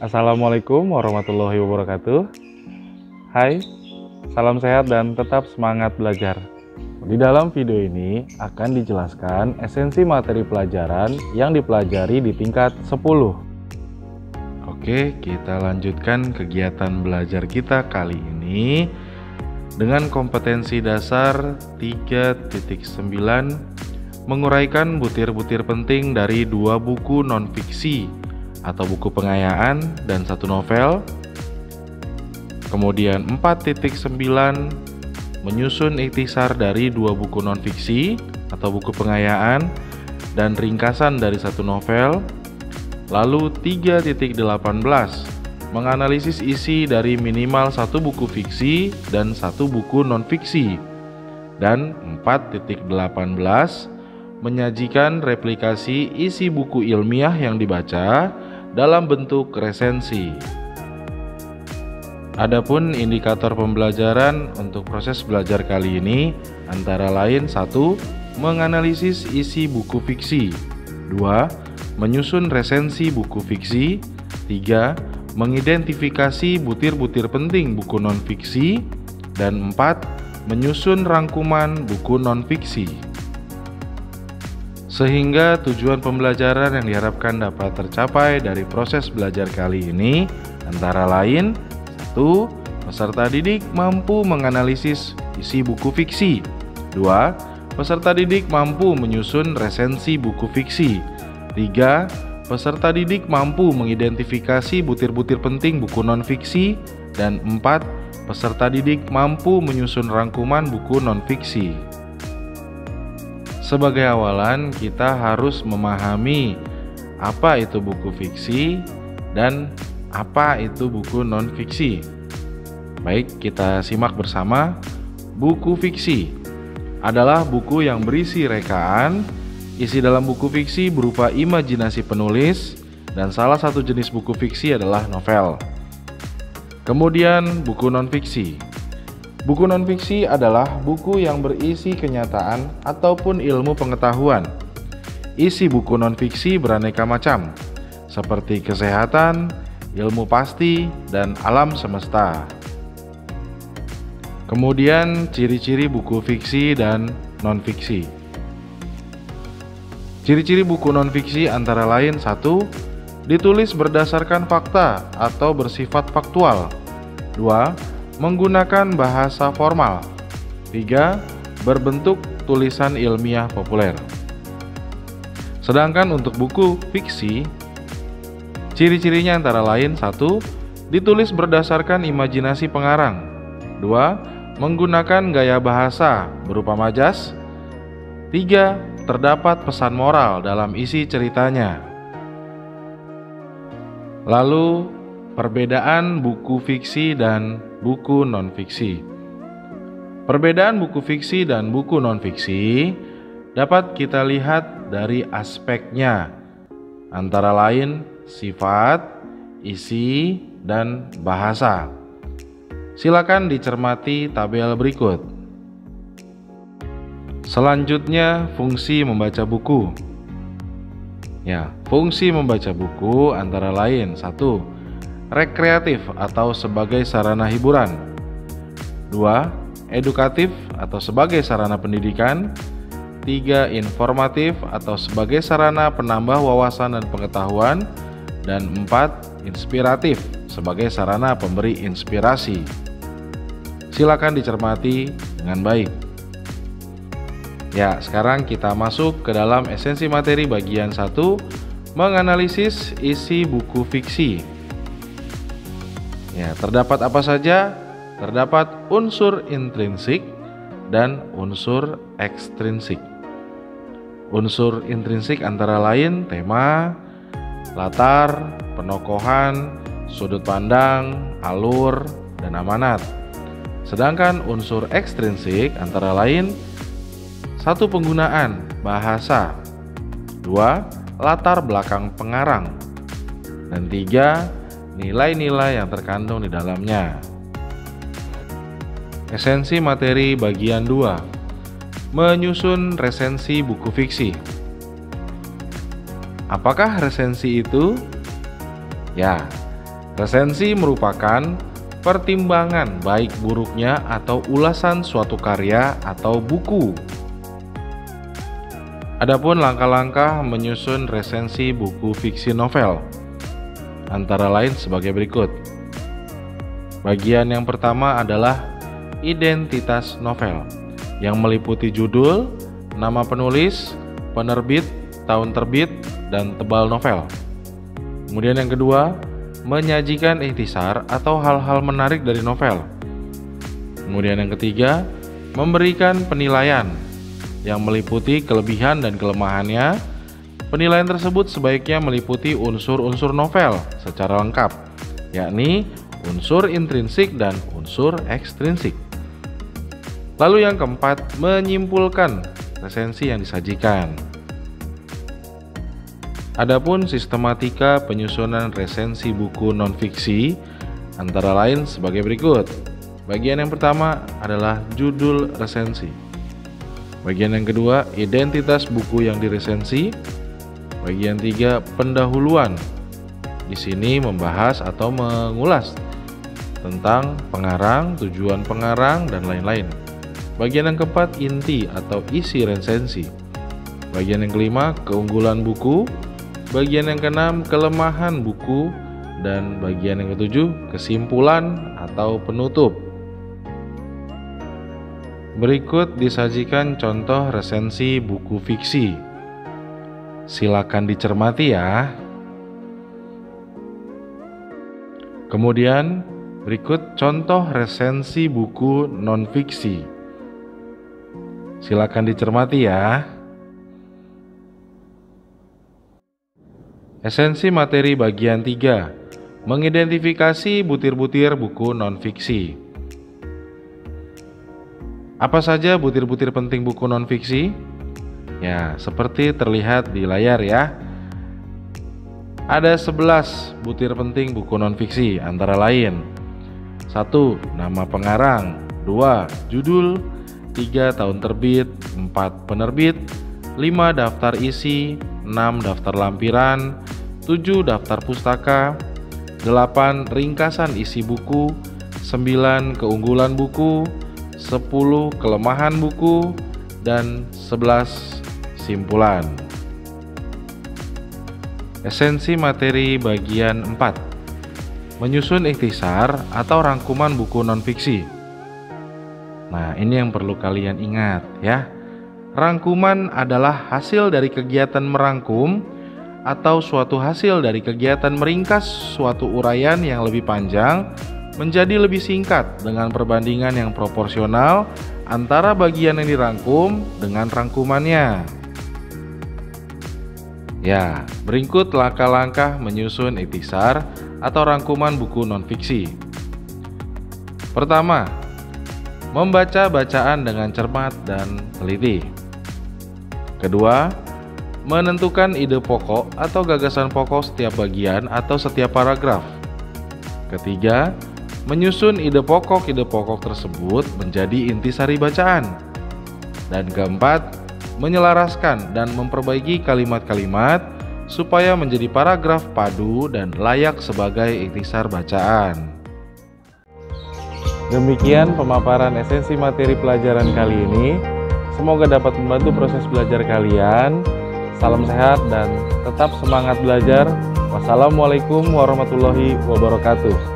Assalamualaikum warahmatullahi wabarakatuh. Hai, salam sehat dan tetap semangat belajar. Di dalam video ini akan dijelaskan esensi materi pelajaran yang dipelajari di tingkat 10. Oke, kita lanjutkan kegiatan belajar kita kali ini dengan kompetensi dasar 3.9, menguraikan butir-butir penting dari 2 buku non-fiksi atau buku pengayaan dan 1 novel. Kemudian 4.9, menyusun ikhtisar dari 2 buku non-fiksi atau buku pengayaan dan ringkasan dari 1 novel. Lalu 3.18, menganalisis isi dari minimal 1 buku fiksi dan 1 buku non-fiksi. Dan 4.18, menyajikan replikasi isi buku ilmiah yang dibaca dalam bentuk resensi. Adapun indikator pembelajaran untuk proses belajar kali ini antara lain 1. Menganalisis isi buku fiksi. 2. Menyusun resensi buku fiksi. 3. Mengidentifikasi butir-butir penting buku non-fiksi. Dan 4. Menyusun rangkuman buku non-fiksi. Sehingga tujuan pembelajaran yang diharapkan dapat tercapai dari proses belajar kali ini antara lain 1. Peserta didik mampu menganalisis isi buku fiksi. 2. Peserta didik mampu menyusun resensi buku fiksi. 3. Peserta didik mampu mengidentifikasi butir-butir penting buku non-fiksi. Dan 4. Peserta didik mampu menyusun rangkuman buku non-fiksi. Sebagai awalan, kita harus memahami apa itu buku fiksi dan apa itu buku non-fiksi. Baik, kita simak bersama. Buku fiksi adalah buku yang berisi rekaan. Isi dalam buku fiksi berupa imajinasi penulis, dan salah satu jenis buku fiksi adalah novel. Kemudian buku non-fiksi. Buku non-fiksi adalah buku yang berisi kenyataan ataupun ilmu pengetahuan. Isi buku non-fiksi beraneka macam, seperti kesehatan, ilmu pasti, dan alam semesta. Kemudian ciri-ciri buku fiksi dan non-fiksi. Ciri-ciri buku non-fiksi antara lain 1. Ditulis berdasarkan fakta atau bersifat faktual. 2. Menggunakan bahasa formal. 3. Berbentuk tulisan ilmiah populer. Sedangkan untuk buku fiksi, ciri-cirinya antara lain 1. Ditulis berdasarkan imajinasi pengarang. 2. Menggunakan gaya bahasa berupa majas. 3. Terdapat pesan moral dalam isi ceritanya. Lalu, perbedaan buku fiksi dan buku non-fiksi. Perbedaan buku fiksi dan buku non-fiksi dapat kita lihat dari aspeknya, antara lain sifat, isi, dan bahasa. Silakan dicermati tabel berikut. Selanjutnya, fungsi membaca buku. Fungsi membaca buku antara lain 1. Rekreatif atau sebagai sarana hiburan. 2. Edukatif atau sebagai sarana pendidikan. 3. Informatif atau sebagai sarana penambah wawasan dan pengetahuan. Dan 4. Inspiratif sebagai sarana pemberi inspirasi. Silakan dicermati dengan baik. Sekarang kita masuk ke dalam esensi materi bagian 1, menganalisis isi buku fiksi. Terdapat apa saja? Terdapat unsur intrinsik dan unsur ekstrinsik. Unsur intrinsik antara lain tema, latar, penokohan, sudut pandang, alur, dan amanat. Sedangkan unsur ekstrinsik antara lain 1. Penggunaan bahasa. 2. Latar belakang pengarang. Dan 3. Nilai-nilai yang terkandung di dalamnya. Esensi materi bagian 2. Menyusun resensi buku fiksi. Apakah resensi itu? Ya, Resensi merupakan pertimbangan baik buruknya atau ulasan suatu karya atau buku. Adapun langkah-langkah menyusun resensi buku fiksi novel antara lain sebagai berikut. Bagian yang pertama adalah identitas novel yang meliputi judul, nama penulis, penerbit, tahun terbit, dan tebal novel. Kemudian yang kedua, menyajikan ikhtisar atau hal-hal menarik dari novel. Kemudian yang ketiga, memberikan penilaian yang meliputi kelebihan dan kelemahannya. Penilaian tersebut sebaiknya meliputi unsur-unsur novel secara lengkap, yakni unsur intrinsik dan unsur ekstrinsik. Lalu yang keempat, menyimpulkan resensi yang disajikan. Adapun sistematika penyusunan resensi buku non-fiksi antara lain sebagai berikut. Bagian yang pertama adalah judul resensi. Bagian yang kedua, identitas buku yang diresensi. Bagian tiga, pendahuluan. Di sini membahas atau mengulas tentang pengarang, tujuan pengarang, dan lain-lain. Bagian yang keempat, inti atau isi resensi. Bagian yang kelima, keunggulan buku. Bagian yang keenam, kelemahan buku. Dan bagian yang ketujuh, kesimpulan atau penutup. Berikut disajikan contoh resensi buku fiksi. Silakan dicermati ya. Kemudian berikut contoh resensi buku non-fiksi. Silakan dicermati ya. Esensi materi bagian 3. Mengidentifikasi butir-butir buku non-fiksi. Apa saja butir-butir penting buku non-fiksi? Ya, seperti terlihat di layar ya. Ada 11 butir penting buku non-fiksi antara lain: 1. Nama pengarang. 2. Judul. 3. Tahun terbit. 4. Penerbit. 5. Daftar isi. 6. Daftar lampiran. 7. Daftar pustaka. 8. Ringkasan isi buku. 9. Keunggulan buku. 10. Kelemahan buku. Dan 11. Simpulan. Esensi materi bagian 4. Menyusun ikhtisar atau rangkuman buku non-fiksi. Nah, ini yang perlu kalian ingat ya. Rangkuman adalah hasil dari kegiatan merangkum atau suatu hasil dari kegiatan meringkas suatu uraian yang lebih panjang menjadi lebih singkat dengan perbandingan yang proporsional antara bagian yang dirangkum dengan rangkumannya. Ya, berikut langkah-langkah menyusun ikhtisar atau rangkuman buku non-fiksi. Pertama, membaca bacaan dengan cermat dan teliti. Kedua, menentukan ide pokok atau gagasan pokok setiap bagian atau setiap paragraf. Ketiga, menyusun ide pokok tersebut menjadi intisari bacaan. Dan keempat, menyelaraskan dan memperbaiki kalimat-kalimat supaya menjadi paragraf padu dan layak sebagai ikhtisar bacaan. Demikian pemaparan esensi materi pelajaran kali ini. Semoga dapat membantu proses belajar kalian. Salam sehat dan tetap semangat belajar. Wassalamualaikum warahmatullahi wabarakatuh.